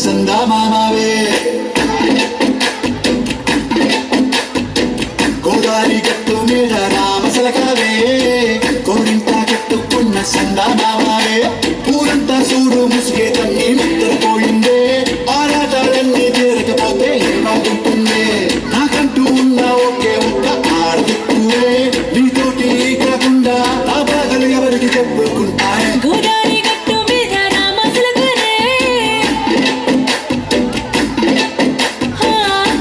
సందా మామావే గోదారి గట్టు మీద రామసలకావే కోరింట కట్టుకున్న సందా మామావే ఊరంతా చూడు ముసుగే తన్ని నిద్రపోయిందే ఆరాటాలన్నీ తీరకపోతే బాగుంటుందే నాకంటూ ఉన్న ఒకే ఒక్క ఆడదిక్కువే నీతోటి కాకుండా ఆ బాధలు ఎవరికి చెప్పుకుంటాయి గోదారి గట్టు మీద రామసలకనే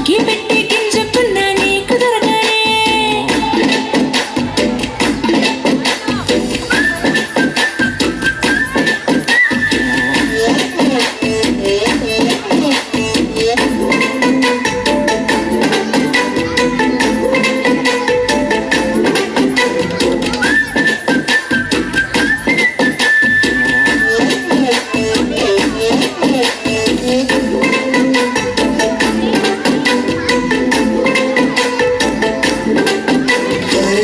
కి పెట్టి గింజకున్న నీకు దొరకనే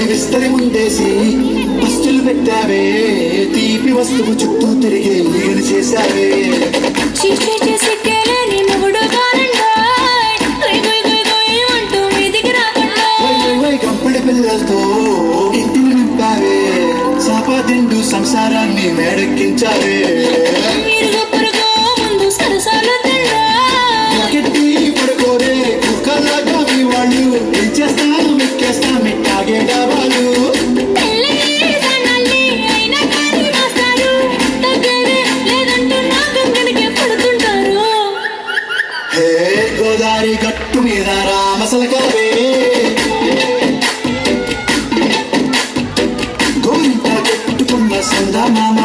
విస్తరి ముందేసి పస్తులు పెట్టావే తీపి వస్తువు చుట్టూ తిరిగి నీళ్ళు చేశావే చీచే చేసి కేలేని మొగుడు కానండాయ్ గొయ్ గొయ్ గొయ్ గొయ్ అంటూ మీదికి రాకుండా కంపెడి పిల్లలతో ఇంటిని నింపావే సాపాదిండు సంసారాన్ని మేడెక్కించావే ఇరుగు పొరుగు ముందు సరసాలు తిండా గట్టి పడుకోరే కుక్కలాగా మీ వాళ్ళు ఇచ్చేస్తాం ఎక్కేస్తాం ఇట్టాగే కావాలి పెళ్ళయ్యే సన్నాల్ని అయినా కానీ మాస్తారు తగ్గేదే లేదంటూ నా గంగనికే పడుతుంటారు హే గోదారి గట్టు మీద రామసలకావే గోరింట కట్టుకున్న సందా మామ